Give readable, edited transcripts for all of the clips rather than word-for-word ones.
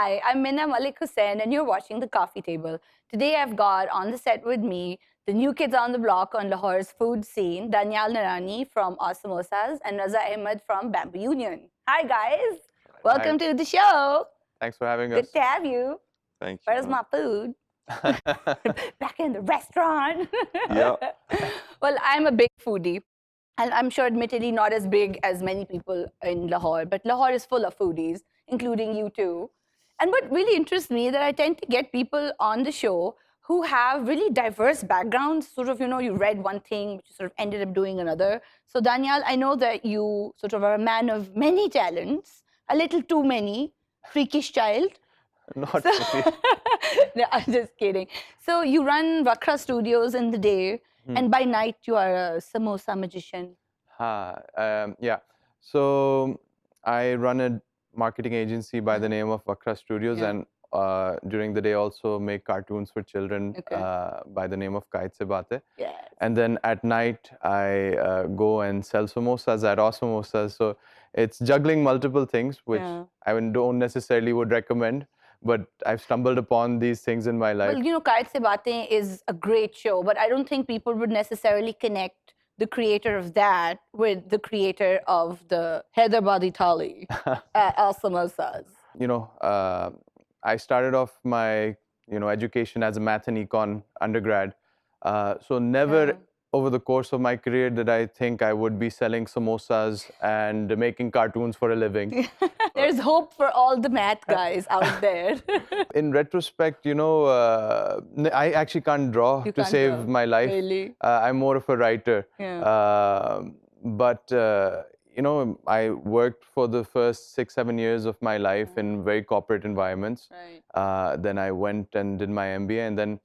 Hi, I'm Minna Malik Hussain, and you're watching The Coffee Table. Today, I've got on the set with me the new kids on the block on Lahore's food scene, Daniyal Noorani from Awesamosas and Raza Ahmed from Bamboo Union. Hi, guys. Welcome to the show. Thanks for having us. Good to have you. Thank you. Where's my food? Back in the restaurant. Yeah. Well, I'm a big foodie. And I'm sure, admittedly, not as big as many people in Lahore, but Lahore is full of foodies, including you too. And what really interests me is that I tend to get people on the show who have really diverse backgrounds. Sort of, you read one thing, but you sort of ended up doing another. So, Daniyal, I know that you sort of are a man of many talents, a little too many, freakish child. Not really. No, I'm just kidding. So you run Vakra Studios in the day, and by night you are a samosa magician. Yeah. So I run a marketing agency by the name of Vakra Studios, and during the day also make cartoons for children by the name of Kite Se Baate. Yes. And then at night I go and sell samosas at Awesamosas. So it's juggling multiple things, which I don't necessarily would recommend. But I've stumbled upon these things in my life. Well, Kite Se Baatein is a great show, but I don't think people would necessarily connect the creator of that with the creator of the Hyderabadi Thali at Awesamosas. I started off my education as a math and econ undergrad. So never over the course of my career did I think I would be selling samosas and making cartoons for a living. There's hope for all the math guys out there. In retrospect, I actually can't draw to save my life. Really? I'm more of a writer. But I worked for the first 6-7 years of my life in very corporate environments. Then I went and did my MBA, and then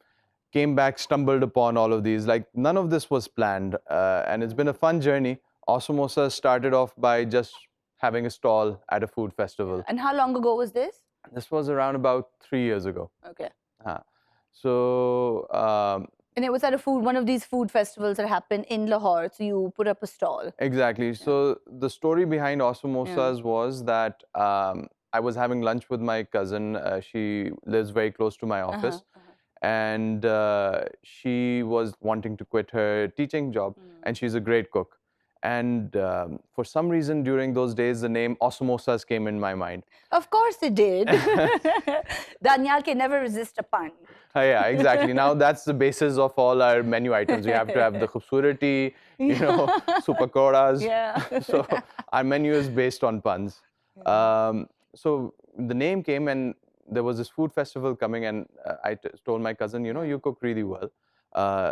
came back, stumbled upon all of these. Like, none of this was planned. And it's been a fun journey. Awesamosas started off by just having a stall at a food festival. And how long ago was this? This was around about 3 years ago. Okay. So... and it was at one of these food festivals that happened in Lahore, so you put up a stall. Exactly. So the story behind Awesamosas was that I was having lunch with my cousin. She lives very close to my office. And she was wanting to quit her teaching job, and she's a great cook. And for some reason during those days, the name Awesamosas came in my mind. Of course it did. Daniyal can never resist a pun. Yeah, exactly. Now that's the basis of all our menu items. We have to have the khubsurati, supakoras. So our menu is based on puns. So the name came, and there was this food festival coming, and I told my cousin, you cook really well.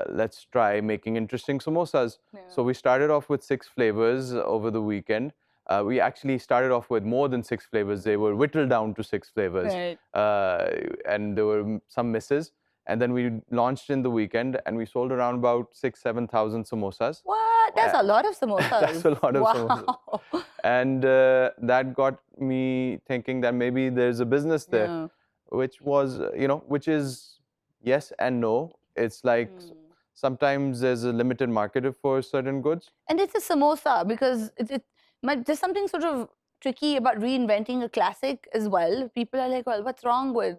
Let's try making interesting samosas. So we started off with 6 flavors over the weekend. We actually started off with more than 6 flavors. They were whittled down to 6 flavors. And there were some misses. And then we launched in the weekend, and we sold around about 6,000-7,000 samosas. What? That's a lot of samosas. That's a lot of samosas. And that got me thinking that maybe there's a business there, which was, which is yes and no. It's like sometimes there's a limited market for certain goods. And it's a samosa because there's something sort of tricky about reinventing a classic as well. People are like, well, what's wrong with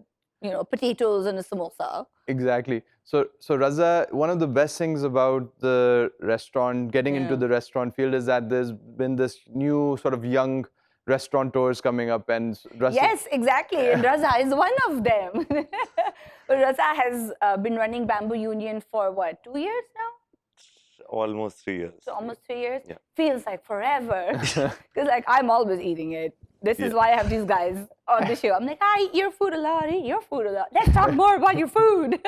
potatoes and a samosa? Exactly. So Raza, one of the best things about the restaurant, getting into the restaurant field, is that there's been this new sort of young restaurateurs coming up, and yes, exactly. And Raza is one of them. Raza has been running Bamboo Union for what, 2 years now? Almost 3 years. So almost 3 years? Yeah. Feels like forever. Because I'm always eating it. This is why I have these guys on the show. I'm like, I eat your food a lot, I eat your food a lot. Let's talk more about your food.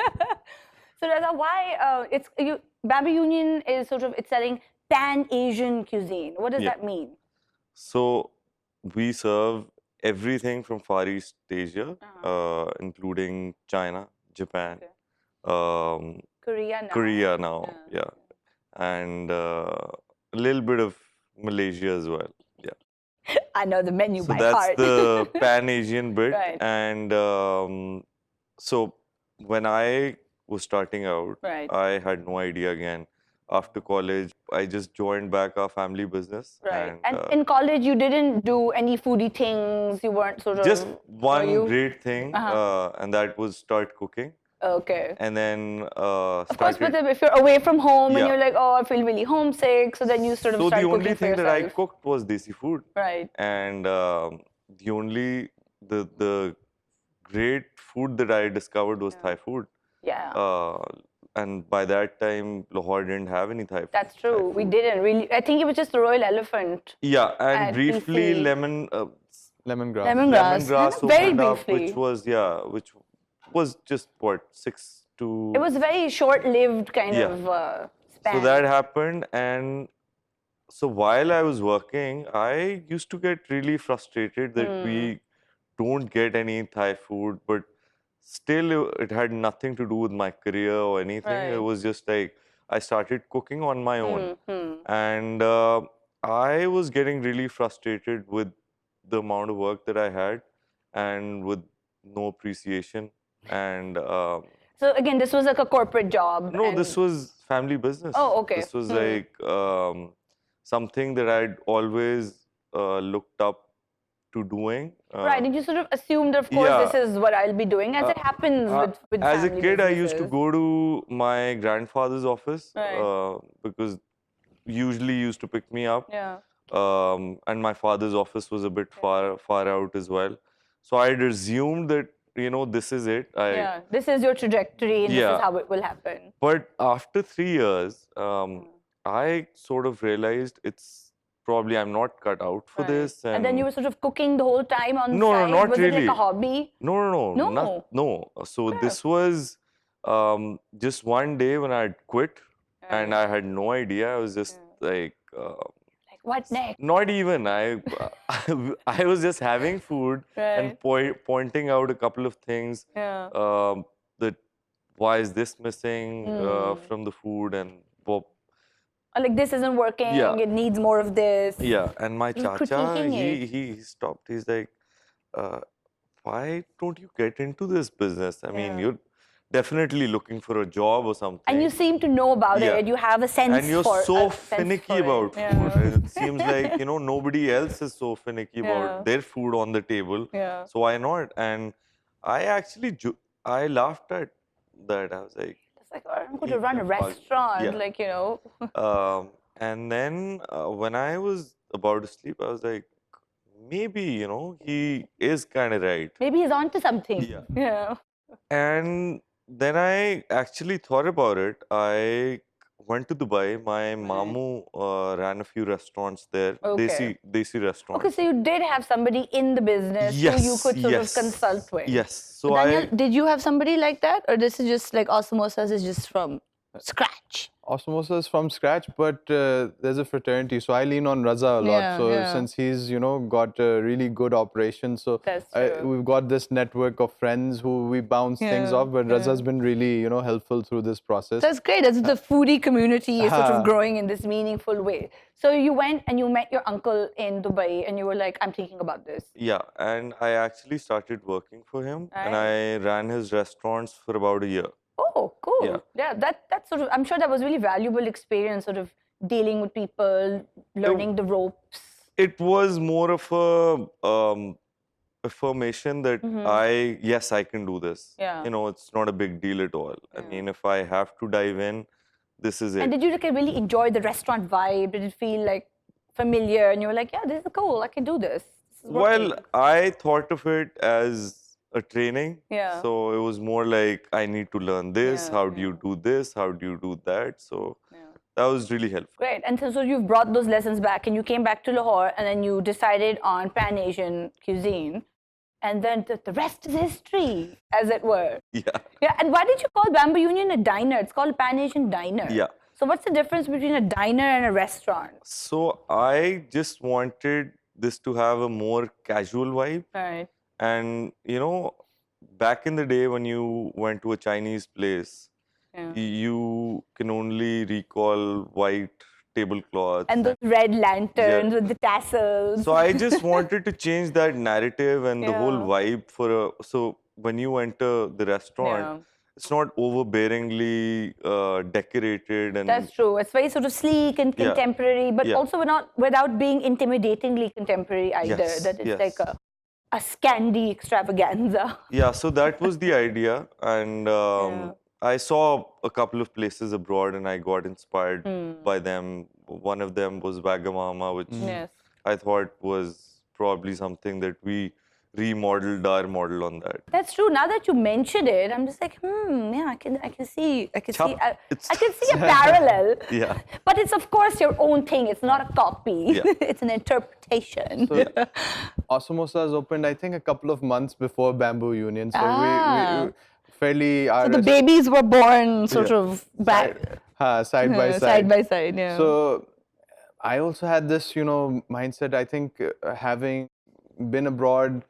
So Raza, why Bamboo Union is it's selling pan-Asian cuisine. What does that mean? So we serve everything from Far East Asia, including China, Japan, Korea now. And a little bit of Malaysia as well. I know the menu by heart. So that's the Pan-Asian bit. And so when I was starting out, I had no idea again after college, I just joined back our family business. Right. And in college, you didn't do any foodie things. You weren't sort of. Just were one you? great thing, and that was start cooking. Okay. And then Of course, but started. if you're away from home and Yeah. you're like, oh, I feel really homesick, so then you sort of So start the cooking only for thing that I yourself. cooked was desi food, Right. and the only the great food that I discovered was Thai food. Yeah. And by that time, Lahore didn't have any Thai food. That's true. We didn't really. I think it was just the Royal Elephant. Yeah, and At briefly PC. Lemongrass. Lemongrass. Very opened up, briefly. which was just what 6 to. It was a very short-lived kind Yeah. of span. So that happened, and so while I was working, I used to get really frustrated that we don't get any Thai food, but still it had nothing to do with my career or anything. Right. It was just like I started cooking on my own, and I was getting really frustrated with the amount of work that I had and with no appreciation. And So again, this was like a corporate job. no, and- this was family business. Oh, okay. This was like something that I'd always looked up to doing. Right, and you sort of assumed, of course, yeah. this is what I'll be doing, as it happens with as a family kid, I used to businesses. go to my grandfather's office Right. because usually he used to pick me up. Yeah. And my father's office was a bit far out as well. So I'd assumed that, this is it. Yeah. This is your trajectory, and this Yeah. is how it will happen. But after 3 years, I sort of realized it's probably I'm not cut out for Right. this. And then you were sort of cooking the whole time on the No, side. not was really. it like a hobby? No. No? No. So Yeah. this was just one day when I had quit, and I had no idea. I was just like, Like, what next? not even. I was just having food and pointing out a couple of things. Yeah. That why is this missing from the food, and Or like, this isn't working. Yeah. It needs more of this. yeah. And my You were chacha, critiquing it. he stopped. He's like, why don't you get into this business? I mean, Yeah. you're definitely looking for a job or something. And you seem to know about Yeah. it. You have a sense And you're for so a sense finicky for it. about Yeah. food. And it seems like, nobody else is so finicky Yeah. about their food on the table. Yeah. So why not? And I actually, I laughed at that. I was like, It's like, oh, I'm going to Yeah, run a but- restaurant. yeah. Like, and then when I was about to sleep, I was like, maybe, he is kind of right. maybe he's onto something. Yeah. Yeah. And then I actually thought about it. I went to Dubai. My mamu ran a few restaurants there, Okay. desi restaurants. Okay, so you did have somebody in the business who you could sort of consult with. Yes. So Daniyal, did you have somebody like that? Or this is just like Awesamosas is just from scratch? Awesamosas from scratch, but there's a fraternity, so I lean on Raza a lot. Yeah, so yeah. since he's got a really good operation, so That's true. we've got this network of friends who we bounce things Yeah, off. But Raza's been really helpful through this process. That's great. That's the foodie community is sort of growing in this meaningful way. So you went and you met your uncle in Dubai and you were like, I'm thinking about this. yeah, and I actually started working for him, and I ran his restaurants for about a year. Oh, cool. Yeah. Yeah, that's sort of, I'm sure that was really valuable experience, sort of dealing with people, learning the ropes. It was more of a affirmation that yes, I can do this. Yeah. It's not a big deal at all. I mean, if I have to dive in, this is And it. did you like really enjoy the restaurant vibe? Did it feel like familiar? And you were like, yeah, this is cool. I can do this. This is Well, working. I thought of it as a training. Yeah. So it was more like, I need to learn this. Yeah, How do you do this? How do you do that? So Yeah. that was really helpful. Great. And so you've brought those lessons back and you came back to Lahore and then you decided on Pan-Asian cuisine. And then the rest is history, as it were. Yeah. Yeah. And why did you call Bamboo Union a diner? It's called Pan-Asian Diner. Yeah. So what's the difference between a diner and a restaurant? So I just wanted this to have a more casual vibe. Right. And, back in the day when you went to a Chinese place, Yeah. you can only recall white tablecloths. And those red lanterns with the tassels. So I just wanted to change that narrative and the whole Yeah. vibe so when you enter the restaurant, it's not overbearingly decorated and That's true. It's very sort of sleek and Yeah. contemporary, but Yeah. also not without being intimidatingly contemporary either. Yes, That it's like yes. a Scandi extravaganza. Yeah, so that was the idea, and Yeah. I saw a couple of places abroad, and I got inspired Hmm. by them. One of them was Wagamama, which Yes. I thought was probably something that we remodeled our model on that. That's true. Now that you mention it, I'm just like, yeah, I can see, I can see, It's- I can see a parallel. Yeah. But it's of course your own thing. It's not a copy. Yeah. It's an interpretation. So, Awesamosas opened, I think, a couple of months before Bamboo Union. So we fairly. So the babies were born sort Yeah. of back side by side. side by side. Yeah. So I also had this, mindset. I think having been abroad,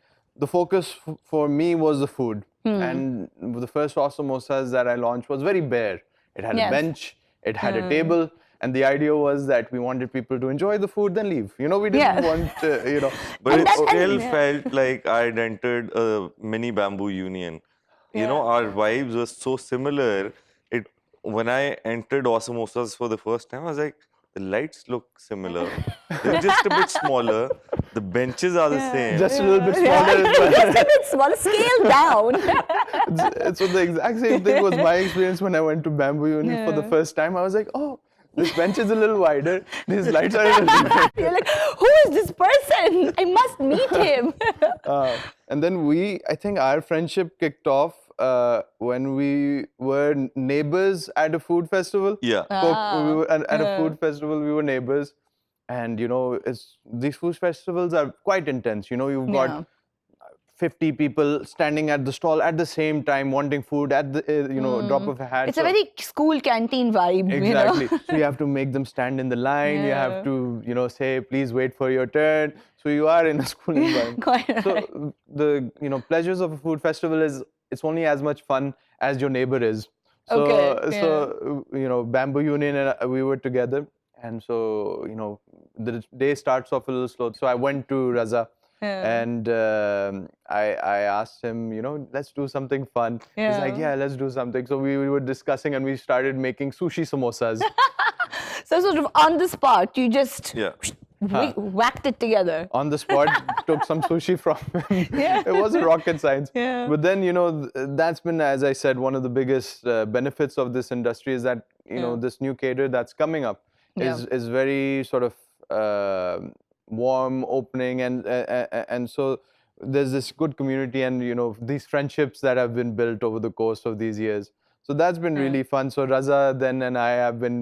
the focus for me was the food. And the first Awesamosas that I launched was very bare. It had a Yes. bench, it had a table, and the idea was that we wanted people to enjoy the food, then leave. We didn't Yeah. want, But And it that- and- still yeah. felt like I'd entered a mini Bamboo Union. Our vibes were so similar. When I entered Awesamosas for the first time, I was like, the lights look similar. They're just a bit smaller. The benches are the same. just a little bit smaller as well. Just a bit smaller, scale down. So the exact same thing was my experience when I went to Bamboo Union for the first time. I was like, oh, this bench is a little wider. These lights are a little bit. You're like, who is this person? I must meet him. And then I think our friendship kicked off when we were neighbors at a food festival. Yeah. We were at a food festival, we were neighbors. And, these food festivals are quite intense. You've got Yeah. 50 people standing at the stall at the same time wanting food at the, drop of a hat. It's a very school canteen vibe, Exactly. So you have to make them stand in the line. You have to, say, please wait for your turn. So you are in a school environment. Quite right. So the, pleasures of a food festival it's only as much fun as your neighbor is. So, Okay, so Bamboo Union and we were together. And so, the day starts off a little slow. So I went to Raza. And I asked him, let's do something fun. He's like, yeah, let's do something. So we were discussing and we started making sushi samosas. So sort of on the spot, you just Yeah. whacked it together. On the spot, took some sushi from him. It wasn't rocket science. Yeah. But then, that's been, as I said, one of the biggest benefits of this industry is that, this new cater that's coming up is very sort of warm, opening, and so there's this good community and these friendships that have been built over the course of these years. So that's been really fun. So Raza then and I have been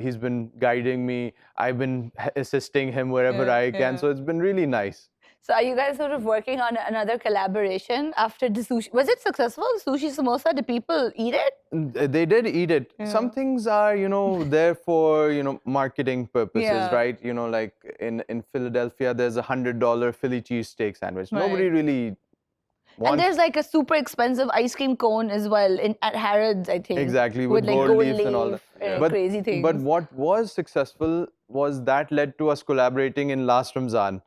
he's been guiding me. I've been assisting him wherever I can. So it's been really nice. So are you guys sort of working on another collaboration after the sushi? Was it successful, sushi samosa? Did people eat it? They did eat it. Some things are, there for, marketing purposes, right? Like in Philadelphia, there's $100 Philly cheesesteak sandwich. Right. Nobody really wants. And there's like a super expensive ice cream cone as well at Harrods, I think. Exactly, with with like gold leaf and all that. and crazy things. But what was successful was that led to us collaborating in last Ramzan.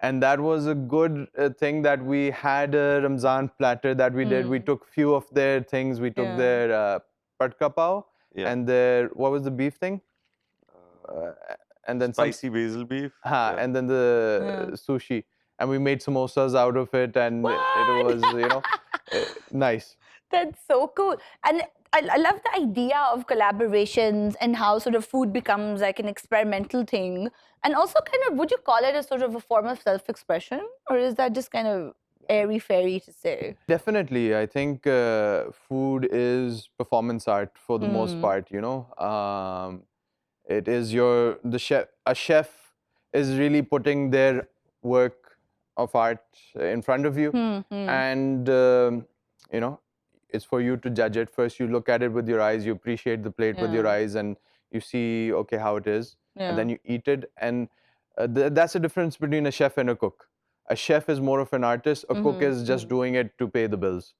And that was a good thing that we had a Ramzan platter that we did. We took few of their things. We took their patka pao and their, what was the beef thing? And then Spicy basil beef. and then the sushi. And we made samosas out of it, and it was, nice. That's so cool. And I love the idea of collaborations and how sort of food becomes like an experimental thing. And also kind of, would you call it a sort of a form of self-expression? Or is that just kind of airy-fairy to say? Definitely. I think food is performance art for the most part, It is a chef is really putting their work of art in front of you. And, it's for you to judge it. First, you look at it with your eyes, you appreciate the plate with your eyes, and you see, okay, how it is. And then you eat it. And that's the difference between a chef and a cook. A chef is more of an artist. A cook is just doing it to pay the bills.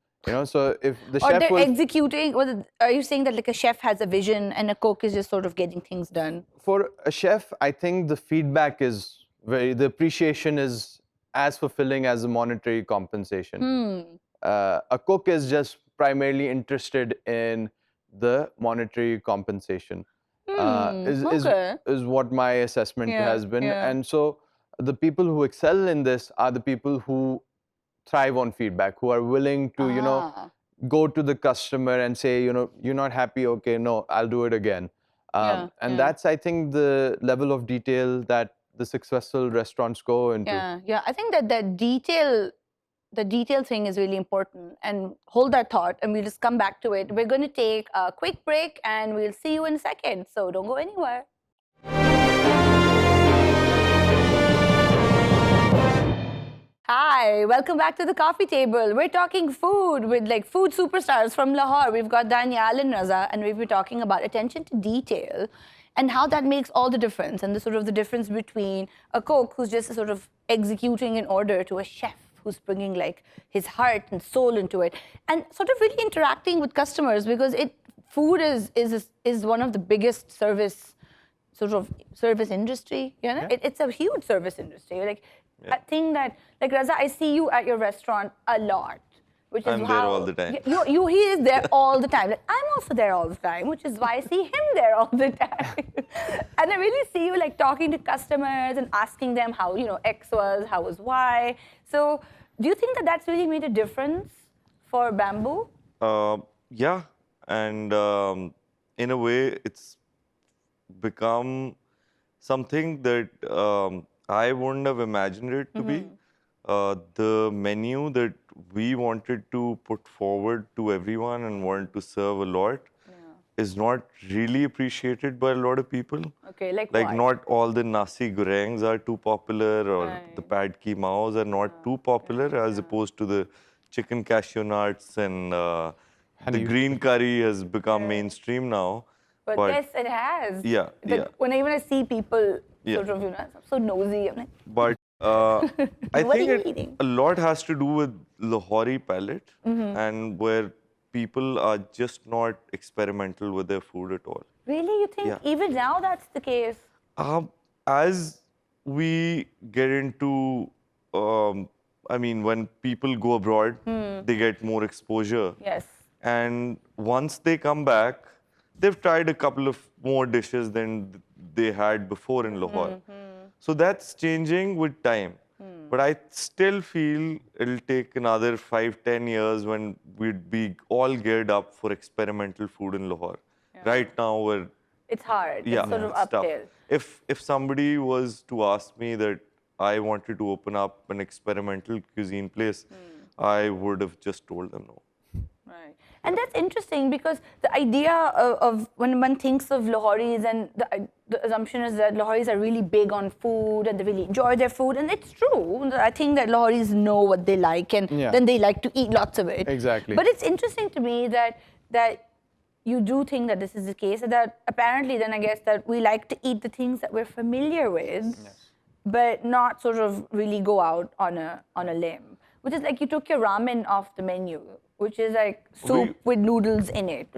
So if the Or chef they're was... executing, are you saying that like a chef has a vision and a cook is just sort of getting things done? For a chef, I think the feedback is the appreciation is as fulfilling as the monetary compensation. A cook is just primarily interested in the monetary compensation. Is what my assessment has been. And so the people who excel in this are the people who thrive on feedback, who are willing to, go to the customer and say, you're not happy, okay, no, I'll do it again. And that's, I think, the level of detail that the successful restaurants go into. Yeah. I think that the detail thing is really important. And hold that thought, and we'll just come back to it. We're going to take a quick break, and we'll see you in a second. So don't go anywhere. Hi, welcome back to the coffee table. We're talking food with like food superstars from Lahore. We've got Daniyal and Raza, and we've been talking about attention to detail and how that makes all the difference, and the sort of the difference between a cook who's just sort of executing an order to a chef who's bringing like his heart and soul into it, and sort of really interacting with customers, because food is one of the biggest service industry. It's a huge service industry. Like I think that, like Raza, I see you at your restaurant a lot, which is I'm there all the time. He is there all the time. Like, I'm also there all the time, which is why I see him there all the time. And I really see you like talking to customers and asking them how X was, how was Y. So do you think that that's really made a difference for Bamboo? Yeah, and in a way, it's become something that I wouldn't have imagined it to be. The menu that we wanted to put forward to everyone and wanted to serve a lot is not really appreciated by a lot of people. Okay, like what? Not all the nasi gorengs are too popular, or the pad ki maos are not too popular, as opposed to the chicken cashew nuts, and the green curry has become mainstream now. But yes, it has. Yeah. Whenever I see people sort of, I'm so nosy. I'm like, but I think a lot has to do with Lahori palate, and where people are just not experimental with their food at all. Really? You think even now that's the case? As we get into, when people go abroad, they get more exposure. Yes. And once they come back, they've tried a couple of more dishes than they had before in Lahore. So that's changing with time. But I still feel it'll take another 5-10 years when we'd be all geared up for experimental food in Lahore. Right now, it's hard. It's sort of uphill. If somebody was to ask me that I wanted to open up an experimental cuisine place, I would have just told them no. Right. And that's interesting, because the idea of when one thinks of Lahoris, and the assumption is that Lahoris are really big on food and they really enjoy their food, and it's true. I think that Lahoris know what they like, and then they like to eat lots of it. Exactly. But it's interesting to me that you do think that this is the case, and that apparently then I guess that we like to eat the things that we're familiar with, but not sort of really go out on a limb. Which is like you took your ramen off the menu, which is like soup with noodles in it.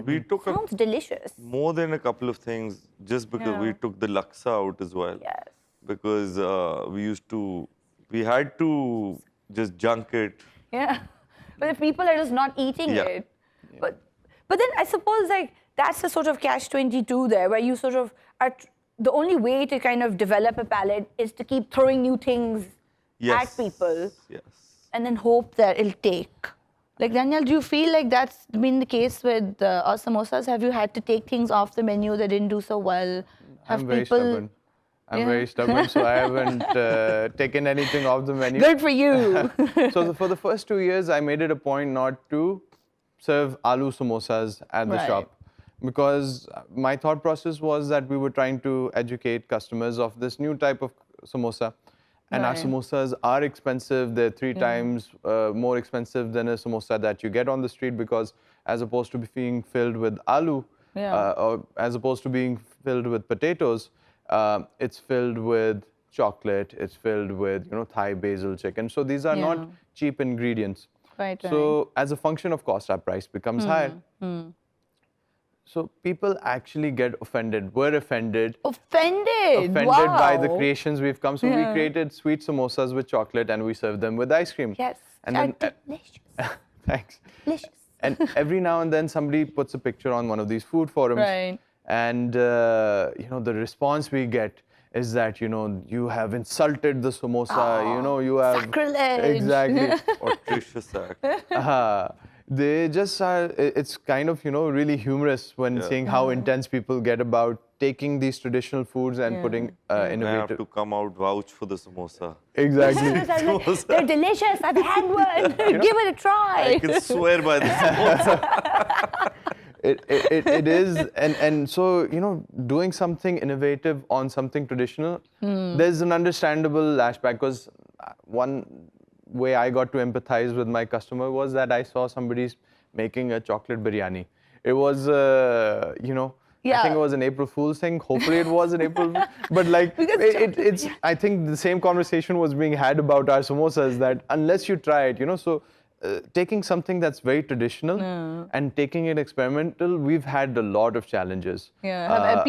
Sounds delicious. More than a couple of things, just because we took the laksa out as well. Yes. Because we had to just junk it. Yeah. But if people are just not eating it. But then I suppose like that's the sort of catch-22 there, where you sort of are, the only way to kind of develop a palate is to keep throwing new things at people. Yes. And then hope that it'll take. Like, Daniyal, do you feel like that's been the case with Awesamosas? Have you had to take things off the menu that didn't do so well? I'm very stubborn. I'm very stubborn, so I haven't taken anything off the menu. Good for you. So for the first 2 years, I made it a point not to serve aloo samosas at the shop. Because my thought process was that we were trying to educate customers of this new type of samosa. And our samosas are expensive. They're 3 times more expensive than a samosa that you get on the street, because as opposed to being filled with aloo, or as opposed to being filled with potatoes, it's filled with chocolate, it's filled with Thai basil chicken. So these are not cheap ingredients. So as a function of cost, our price becomes higher. So people actually get offended. We're offended. Offended By the creations we've come. So we created sweet samosas with chocolate, and we serve them with ice cream. Yes. And then delicious. Thanks. Delicious. And every now and then somebody puts a picture on one of these food forums. Right. And, the response we get is that, you have insulted the samosa, you have... Sacrilege. Exactly. Audacious act. They just are, it's kind of, really humorous when seeing how intense people get about taking these traditional foods and putting I have innovative... to come out vouch for the samosa. Exactly. They're delicious. I've had one. Give it a try. I can swear by the samosa. It is, and so, doing something innovative on something traditional, there's an understandable lashback, because one way I got to empathize with my customer was that I saw somebody making a chocolate biryani. It was, I think it was an April Fool's thing. Hopefully it was an April, but like it's. I think the same conversation was being had about our samosas, that unless you try it, so taking something that's very traditional and taking it experimental, we've had a lot of challenges. Yeah.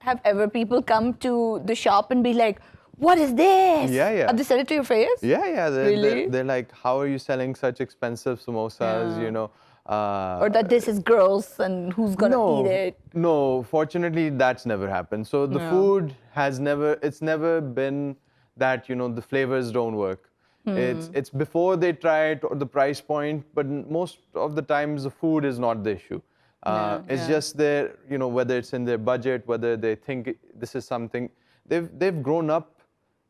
Have ever people come to the shop and be like, "What is this?" Yeah. Have they said it to your face? Yeah. Really? They're like, "How are you selling such expensive samosas?" Or that this is gross and who's gonna eat it? No, fortunately that's never happened. So the food it's never been that, the flavors don't work. It's before they try it or the price point, but most of the times the food is not the issue. It's just their, whether it's in their budget, whether they think this is something, they've grown up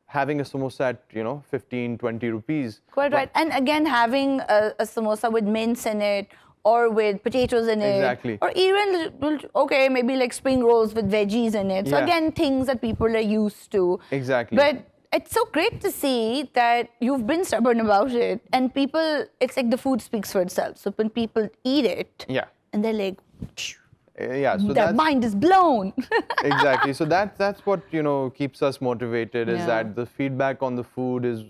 having a samosa at, 15, 20 rupees. Quite right. And again, having a samosa with mince in it, or with potatoes in it. Exactly. Or even, okay, maybe like spring rolls with veggies in it. So again, things that people are used to. Exactly. But it's so great to see that you've been stubborn about it. And people, it's like the food speaks for itself. So when people eat it, and they're like, so their mind is blown. Exactly. So that's what, keeps us motivated, is that the feedback on the food is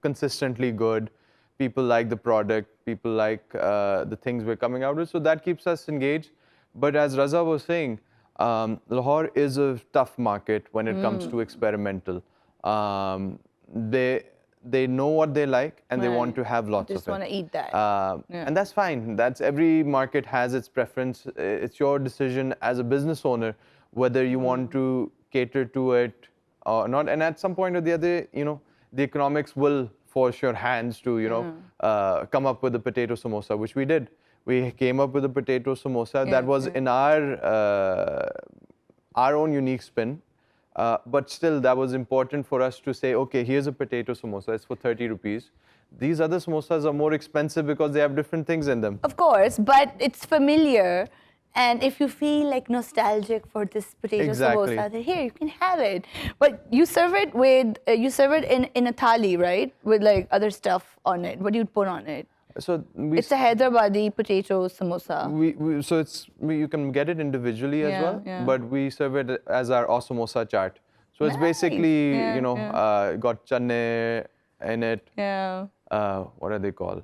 consistently good. People like the product, people like the things we're coming out with. So that keeps us engaged. But as Raza was saying, Lahore is a tough market when it comes to experimental. They know what they like, and they want to have lots of it. Just want to eat that. And that's fine. Every market has its preference. It's your decision as a business owner whether you want to cater to it or not. And at some point or the other, the economics will force your hands to, come up with a potato samosa, which we did. We came up with a potato samosa that was in our own unique spin. But still, that was important for us to say, okay, here's a potato samosa, it's for 30 rupees. These other samosas are more expensive because they have different things in them. Of course, but it's familiar. And if you feel like nostalgic for this potato samosa, then here, you can have it. But you serve it with, in a thali, right? With like other stuff on it. What do you put on it? So it's a Hyderabadi potato samosa. You can get it individually as well, but we serve it as our Awesamosa chaat. So it's basically, got channe in it. Yeah. What are they called?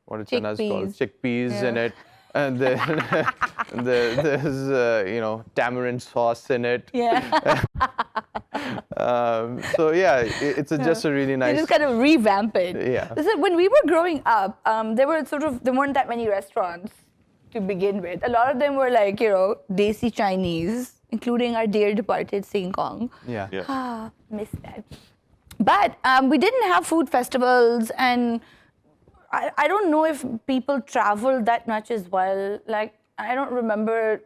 What are channas called? Chickpeas in it. And then there's, tamarind sauce in it. Yeah. So yeah, it's just a really nice... You just kind of revamp it. Yeah. So when we were growing up, there weren't that many restaurants to begin with. A lot of them were like, desi Chinese, including our dear departed Sing Kong. Yeah. Miss that. But we didn't have food festivals, and I don't know if people traveled that much as well. Like, I don't remember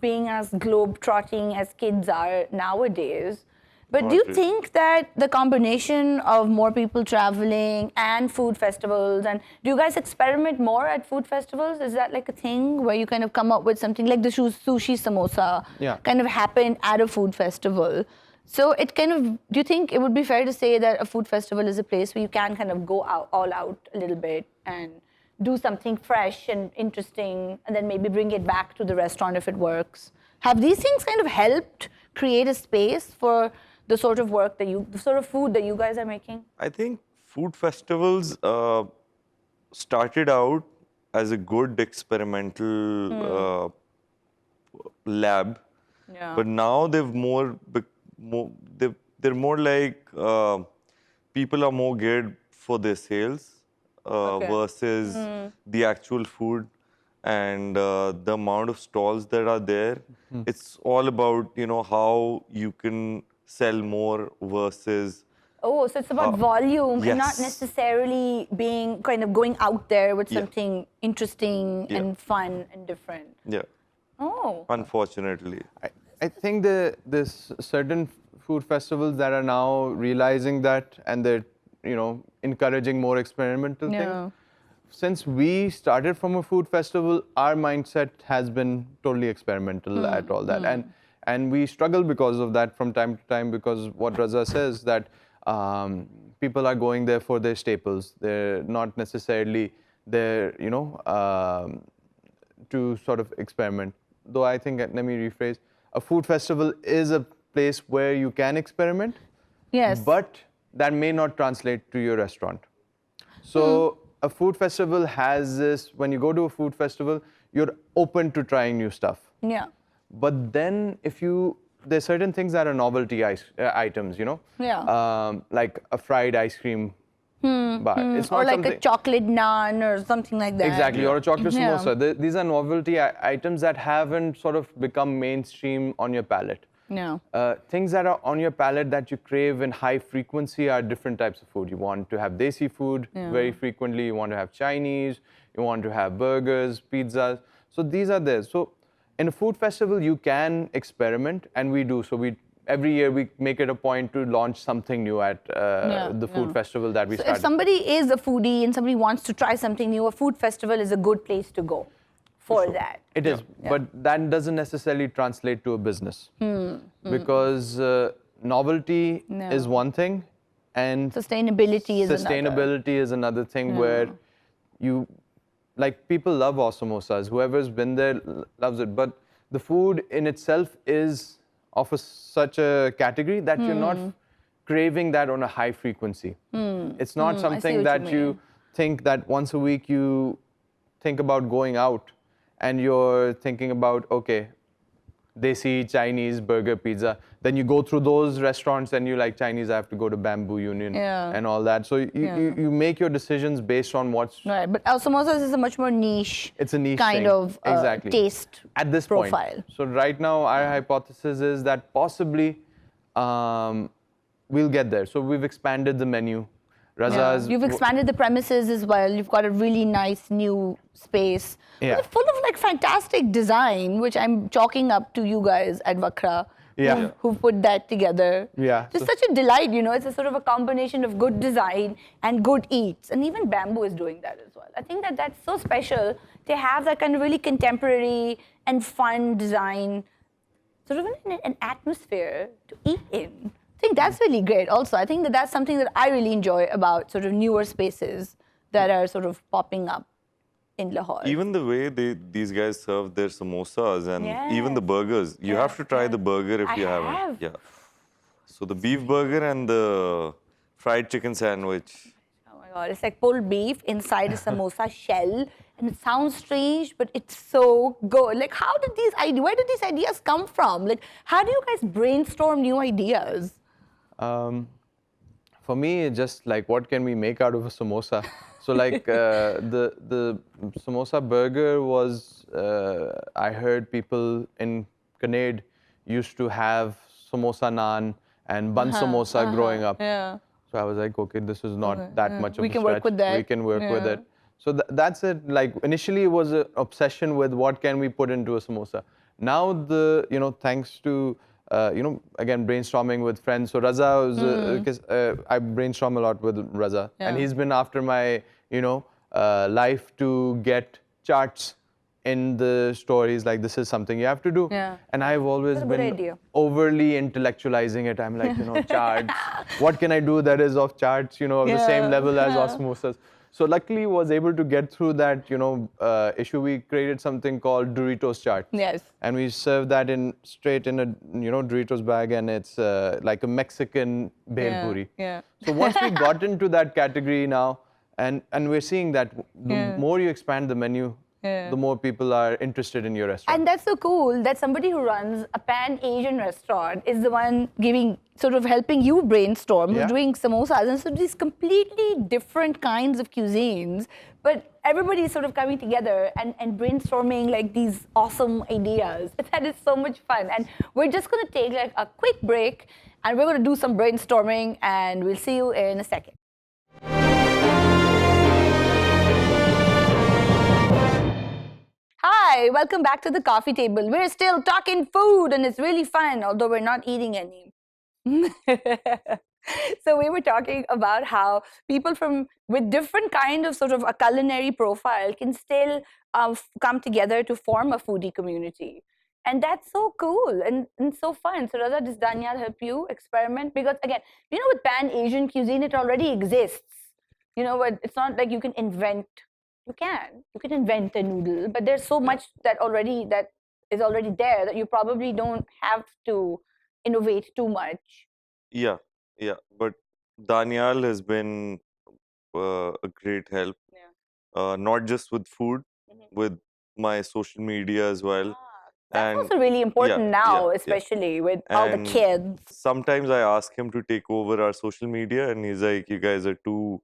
being as globe-trotting as kids are nowadays. But do you think that the combination of more people traveling and food festivals, and do you guys experiment more at food festivals? Is that like a thing where you kind of come up with something like the sushi samosa kind of happened at a food festival? So it kind of, do you think it would be fair to say that a food festival is a place where you can kind of go all out a little bit and do something fresh and interesting, and then maybe bring it back to the restaurant if it works? Have these things kind of helped create a space for the sort of work that the sort of food that you guys are making? I think food festivals started out as a good experimental lab, but now they're more like people are more geared for their sales. versus the actual food, and the amount of stalls that are there. It's all about, how you can sell more versus. Oh, so it's about volume and not Yes. necessarily being kind of going out there with Yeah. something interesting Yeah. and fun and different. Yeah, Oh. unfortunately. I think there's certain food festivals that are now realizing that, and they're encouraging more experimental things. Since we started from a food festival, our mindset has been totally experimental at all that, and we struggle because of that from time to time, because what Raza says, that people are going there for their staples. They're not necessarily there, to sort of experiment. Though I think, let me rephrase, a food festival is a place where you can experiment, Yes. but that may not translate to your restaurant. So a food festival has this, when you go to a food festival, you're open to trying new stuff. Yeah. But then there's certain things that are novelty items, Yeah. like a fried ice cream bar. It's not Or like something, a chocolate naan or something like that. exactly, or a chocolate Yeah. samosa. These are novelty items that haven't sort of become mainstream on your palate. No. Things that are on your palate that you crave in high frequency are different types of food. You want to have desi food very frequently. You want to have Chinese. You want to have burgers, pizzas. So these are there. So in a food festival, you can experiment, and we do. So every year we make it a point to launch something new at the food festival that we So started. if somebody is a foodie and somebody wants to try something new, a food festival is a good place to go for that. It is, but that doesn't necessarily translate to a business, because novelty is one thing, and Sustainability is another. sustainability is another thing, where people love Awesamosas. Whoever's been there loves it, but the food in itself is of such a category that you're not craving that on a high frequency. It's not something what that you you mean. think that once a week you think about going out and you're thinking about, okay, desi, Chinese, burger, pizza. Then you go through those restaurants and you like Chinese, I have to go to Bamboo Union and all that. So you make your decisions based on what's... Right, but Awesamosas is a much more niche, It's a niche kind thing. of Exactly. taste At this profile. point. So right now, our hypothesis is that possibly we'll get there. So we've expanded the menu. Raza's... You've expanded the premises as well. You've got a really nice new space. Yeah. Full of like fantastic design, which I'm chalking up to you guys at Vakra. Yeah. Who put that together. Yeah. Just such a delight, it's a sort of a combination of good design and good eats. And even Bamboo is doing that as well. I think that that's so special to have that kind of really contemporary and fun design, sort of an atmosphere to eat in. I think that's really great also. I think that that's something that I really enjoy about sort of newer spaces that are sort of popping up in Lahore. Even the way these guys serve their samosas and even the Yes. burgers, you have to try the burger if you haven't. have. Yeah. So the beef burger and the fried chicken sandwich. Oh my God, it's like pulled beef inside a samosa shell. And it sounds strange, but it's so good. Like, where did these ideas come from? Like, how do you guys brainstorm new ideas? For me, it's just like, what can we make out of a samosa? So like the samosa burger was, I heard people in Kanad used to have samosa naan and bun samosa growing up. Yeah. So I was like, okay, this is not that much of We a can stretch. work with that. We can work with it. So that's it. Like initially it was an obsession with what can we put into a samosa. Now thanks to again, brainstorming with friends. So Raza was, because I brainstorm a lot with Raza, and he's been after my, life to get charts in the stories. Like, this is something you have to do. Yeah. And I've always That's a good been idea. overly intellectualizing it. I'm like, charts. What can I do that is of charts, of the same level as osmosis? So luckily was able to get through that, issue. We created something called Doritos chart. Yes. And we serve that straight in a, Doritos bag, and it's like a Mexican bhel puri. Yeah. So once we got into that category now, and we're seeing that the more you expand the menu, the more people are interested in your restaurant. And that's so cool that somebody who runs a pan-Asian restaurant is the one giving, sort of helping you brainstorm, who's doing samosas. And so these completely different kinds of cuisines, but everybody's sort of coming together and brainstorming like these awesome ideas. That is so much fun. And we're just going to take like a quick break and we're going to do some brainstorming and we'll see you in a second. Hi, welcome back to the coffee table. We're still talking food and it's really fun, although we're not eating any. So we were talking about how people with different kind of sort of a culinary profile can still come together to form a foodie community. And that's so cool and so fun. So Raza, does Daniyal help you experiment? Because again, with Pan-Asian cuisine, it already exists. But it's not like you can invent. You can invent a noodle, but there's so much that is already there that you probably don't have to innovate too much. Yeah. But Daniyal has been a great help, not just with food, with my social media as well. That's also really important now, especially with all the kids. Sometimes I ask him to take over our social media, and he's like, "You guys are too."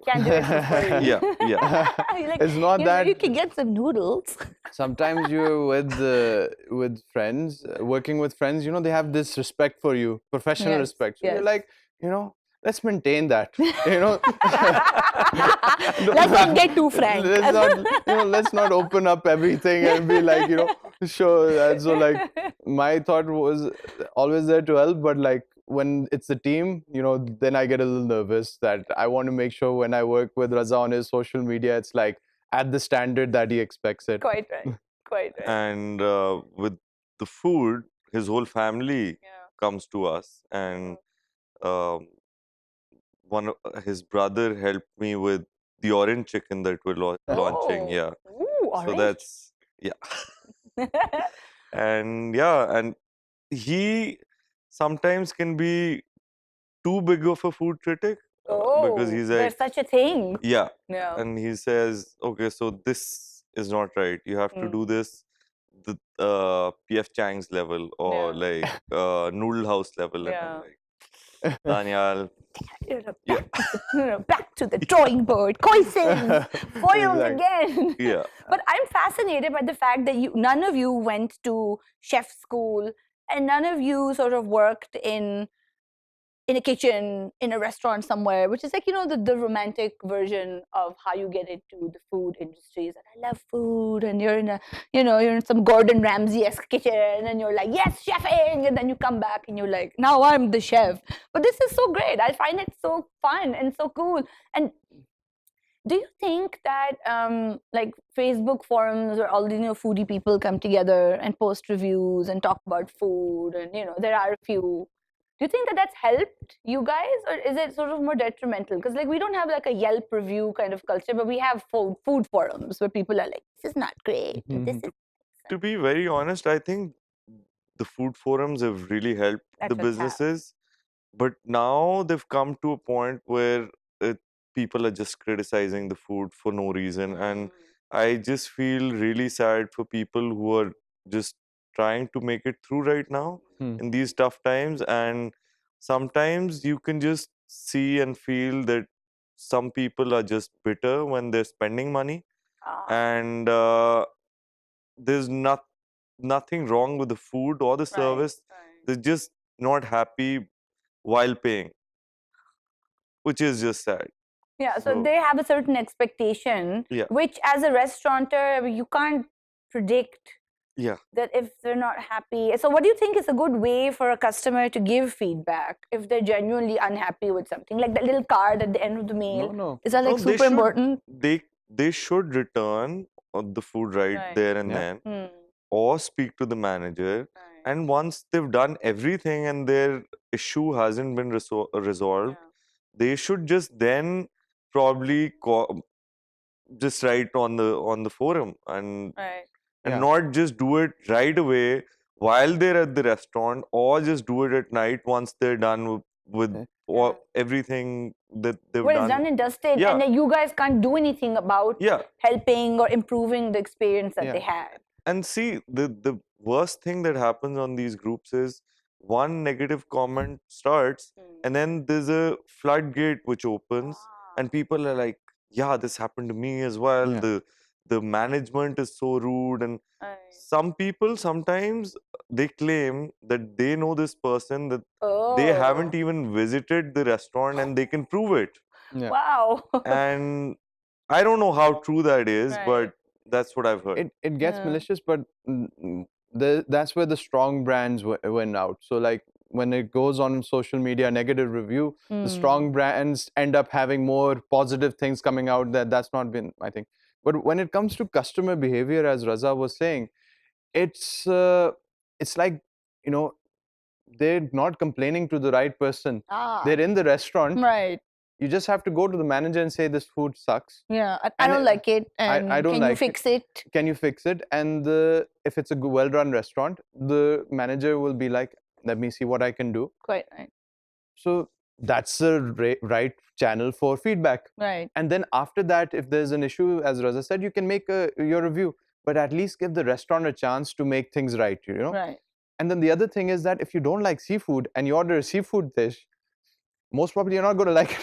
Can't do it for free. Yeah. Like, it's not that you can get some noodles. Sometimes you're with friends, working with friends. They have this respect for you, professional respect. So you're like, let's maintain that. Let's not get too frank. Let's not open up everything and be like, sure. And so like, my thought was always there to help, but like when it's the team, then I get a little nervous that I want to make sure when I work with Raza on his social media, it's like at the standard that he expects it. Quite right. And with the food, his whole family comes to us, and his brother helped me with the orange chicken that we're launching. Yeah. Ooh, orange. So that's and he sometimes can be too big of a food critic because he's like, there's such a thing. Yeah. And he says, okay, so this is not right. You have to do this the PF Chang's level or like Noodle House level. And I'm like, Daniyal. Back to the drawing board. Khoisins, foils again. Yeah. But I'm fascinated by the fact that none of you went to chef school and none of you sort of worked in a kitchen, in a restaurant somewhere, which is like, the romantic version of how you get into the food industries. And I love food, and you're in you're in some Gordon Ramsay-esque kitchen, and you're like, yes, chefing, and then you come back and you're like, now I'm the chef. But this is so great. I find it so fun and so cool. And do you think that like Facebook forums where all the foodie people come together and post reviews and talk about food, and there are a few. Do you think that that's helped you guys, or is it sort of more detrimental? Because like we don't have like a Yelp review kind of culture, but we have food forums where people are like, this is not great. This is. To be very honest, I think the food forums have really helped the businesses, but now they've come to a point where people are just criticizing the food for no reason, and I just feel really sad for people who are just trying to make it through right now in these tough times. And sometimes you can just see and feel that some people are just bitter when they're spending money, and there's nothing wrong with the food or the service. They're just not happy while paying, which is just sad. Yeah, so they have a certain expectation, which as a restaurateur, you can't predict that if they're not happy. So what do you think is a good way for a customer to give feedback if they're genuinely unhappy with something? Like that little card at the end of the meal? No. Is that like super important? They should return the food right there and then, or speak to the manager. And once they've done everything and their issue hasn't been resolved, they should just then probably just write on the forum and not just do it right away while they're at the restaurant, or just do it at night once they're done with everything that they've Where done. it's done and dusted, Yeah. and then you guys can't do anything about Yeah. helping or improving the experience that they had. And see, the worst thing that happens on these groups is one negative comment starts, and then there's a floodgate which opens, and people are like, yeah, this happened to me as well. The management is so rude, and some people sometimes they claim that they know this person, that they haven't even visited the restaurant and they can prove it. Wow. And I don't know how true that is, but that's what I've heard. It gets malicious, but that's where the strong brands win out. So like when it goes on social media, negative review, the strong brands end up having more positive things coming out. That's not been, I think. But when it comes to customer behavior, as Raza was saying, it's like, you know, they're not complaining to the right person. They're in the restaurant. Right. You just have to go to the manager and say, this food sucks. Yeah, I don't like it. And I don't can like you fix it? Can you fix it? And if it's a well-run restaurant, the manager will be like, let me see what I can do. Quite right. So that's the right channel for feedback. Right. And then after that, if there's an issue, as Raza said, you can make your review, but at least give the restaurant a chance to make things right, you know? Right. And then the other thing is that if you don't like seafood and you order a seafood dish, most probably you're not going to like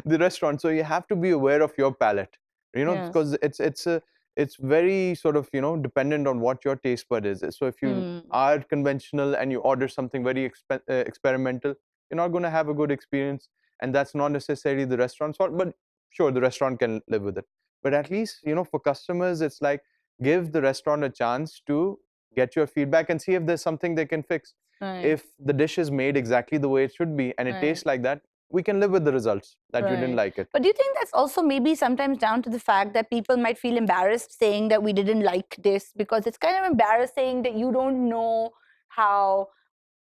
the restaurant. So you have to be aware of your palate, you know, because it's very sort of, you know, dependent on what your taste bud is. So if you are conventional and you order something very experimental, you're not going to have a good experience. And that's not necessarily the restaurant's fault, but sure, the restaurant can live with it. But at least, you know, for customers, it's like give the restaurant a chance to get your feedback and see if there's something they can fix. If the dish is made exactly the way it should be and it tastes like that, we can live with the results that you didn't like it. But do you think that's also maybe sometimes down to the fact that people might feel embarrassed saying that we didn't like this, because it's kind of embarrassing that you don't know how,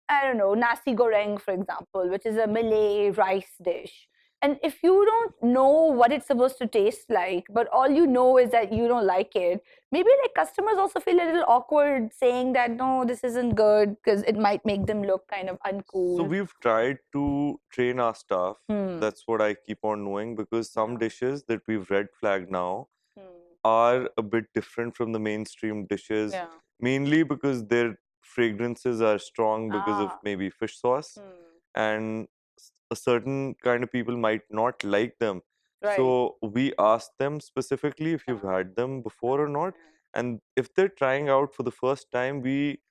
I don't know, nasi goreng, for example, which is a Malay rice dish. And if you don't know what it's supposed to taste like, but all you know is that you don't like it, maybe like customers also feel a little awkward saying that, no, this isn't good, because it might make them look kind of uncool. So we've tried to train our staff. That's what I keep on knowing, because some dishes that we've red flagged now are a bit different from the mainstream dishes, mainly because their fragrances are strong because of maybe fish sauce. And a certain kind of people might not like them. So we ask them specifically if you've had them before or not. And if they're trying out for the first time, we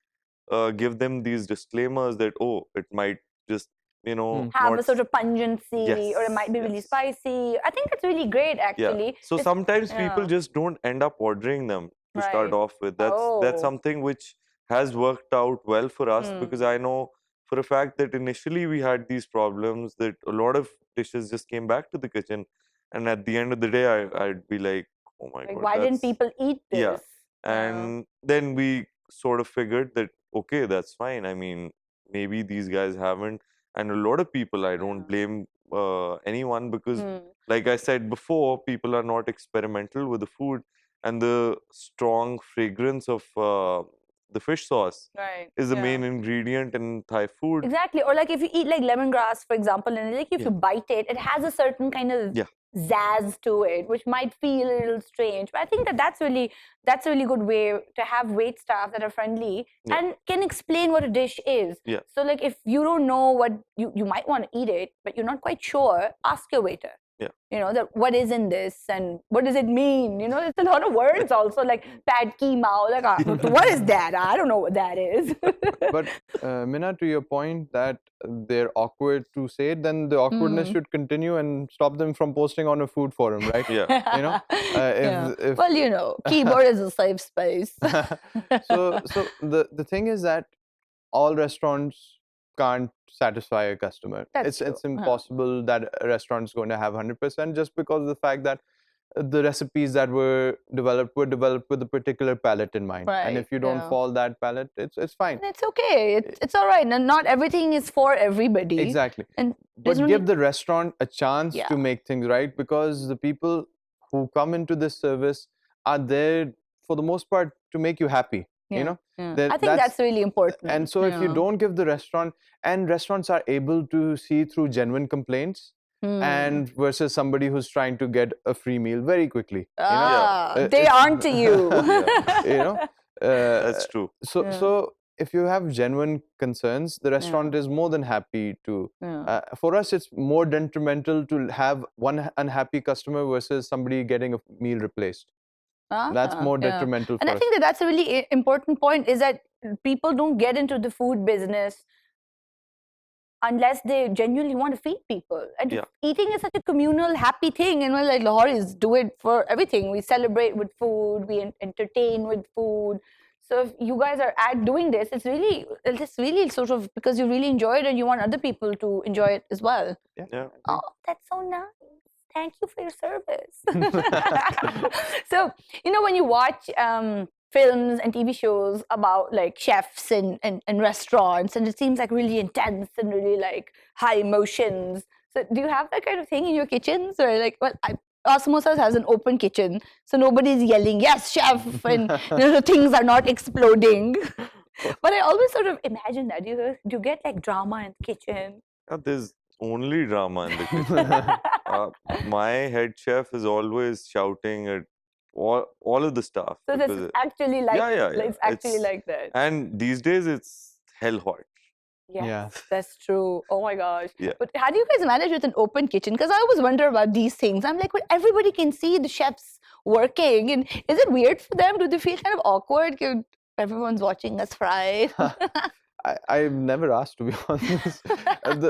give them these disclaimers that, oh, it might just, you know, have a sort of pungency, or it might be really spicy. I think it's really great, actually. So sometimes people just don't end up ordering them to start off with. That's something which has worked out well for us, because I know for a fact that initially we had these problems that a lot of dishes just came back to the kitchen, and at the end of the day I'd be like, oh my god, why didn't people eat this? And then we sort of figured that, okay, that's fine. I mean, maybe these guys haven't. And a lot of people, I don't blame anyone, because like I said before, people are not experimental with the food, and the strong fragrance of the fish sauce is the main ingredient in Thai food. Exactly. Or like if you eat like lemongrass, for example, and like if you bite it, it has a certain kind of zazz to it, which might feel a little strange. But I think that's a really good way to have wait staff that are friendly and can explain what a dish is. So like if you don't know what you might want to eat it, but you're not quite sure, ask your waiter. You know, that what is in this and what does it mean? You know, it's a lot of words also, like pad ki mao, like what is that? I don't know what that is. But Mina, to your point that they're awkward to say it, then the awkwardness should continue and stop them from posting on a food forum, right? You know, if well, you know, keyboard is a safe space. so the thing is that all restaurants can't satisfy a customer. It's impossible that a restaurant is going to have 100%, just because of the fact that the recipes that were developed with a particular palate in mind. And if you don't follow that palate, it's fine. And it's okay. It's all right. And not everything is for everybody. Exactly. And but give the restaurant a chance to make things right, because the people who come into this service are there for the most part to make you happy. You know, I think that's really important. And so if you don't give the restaurant, and restaurants are able to see through genuine complaints, and versus somebody who's trying to get a free meal very quickly. They aren't to you. You know, That's true. So if you have genuine concerns, the restaurant is more than happy to. For us, it's more detrimental to have one unhappy customer versus somebody getting a meal replaced. That's more detrimental for us. And I think that's a really important point, is that people don't get into the food business unless they genuinely want to feed people. And eating is such a communal, happy thing. And we're like, Lahoris do it for everything. We celebrate with food, we entertain with food. So if you guys are doing this, it's really sort of because you really enjoy it and you want other people to enjoy it as well. Oh, that's so nice. Thank you for your service. So, when you watch films and TV shows about like chefs and restaurants, and it seems like really intense and really like high emotions. So do you have that kind of thing in your kitchens? Or like, Awesamosas has an open kitchen, so nobody's yelling, yes, chef, and things are not exploding. But I always sort of imagine that. Do you get like drama in the kitchen? There's only drama in the kitchen. My head chef is always shouting at all of the staff. So that's actually like it's actually like that. And these days it's hell hot. Yes, that's true. Oh my gosh. But how do you guys manage with an open kitchen? Because I always wonder about these things. I'm like, well, everybody can see the chefs working. And is it weird for them? Do they feel kind of awkward? Everyone's watching us fry. I've never asked, to be honest.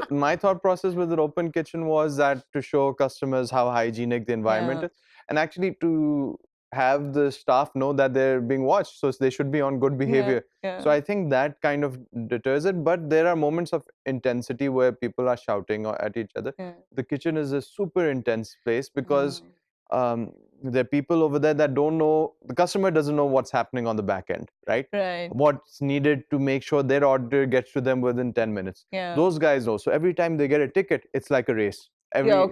My thought process with an open kitchen was that to show customers how hygienic the environment is, and actually to have the staff know that they're being watched, so they should be on good behavior. So I think that kind of deters it. But there are moments of intensity where people are shouting at each other. The kitchen is a super intense place because there are people over there that don't know, the customer doesn't know what's happening on the back end, right? What's needed to make sure their order gets to them within 10 minutes. Those guys know. So every time they get a ticket, it's like a race. So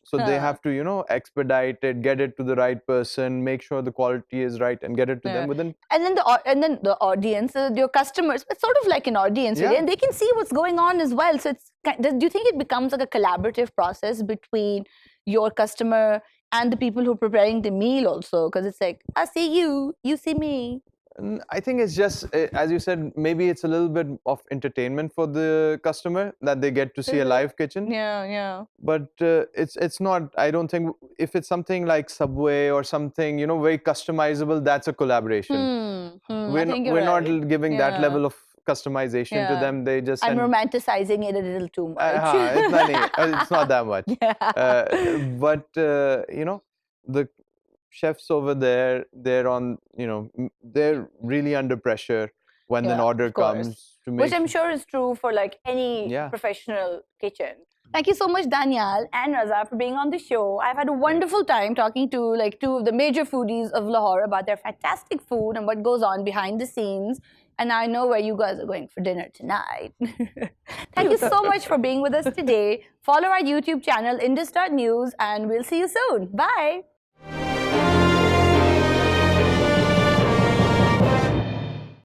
so they have to, expedite it, get it to the right person, make sure the quality is right, and get it to them within. And then the audience, your customers, it's sort of like an audience, really, and they can see what's going on as well. So do you think it becomes like a collaborative process between your customer and the people who are preparing the meal also? Because it's like, I see you, you see me. I think it's just, as you said, maybe it's a little bit of entertainment for the customer that they get to see a live kitchen. But it's not, I don't think, if it's something like Subway or something, very customizable, that's a collaboration. We're not giving that level of customization to them. They just I'm romanticizing it a little too much. It's not that much. But the chefs over there, they're on, they're really under pressure when an order comes to make. Which I'm sure is true for like any professional kitchen. Thank you so much, Daniyal and Raza, for being on the show. I've had a wonderful time talking to like two of the major foodies of Lahore about their fantastic food and what goes on behind the scenes. And I know where you guys are going for dinner tonight. Thank you so much for being with us today. Follow our YouTube channel, Indus.News, and we'll see you soon. Bye.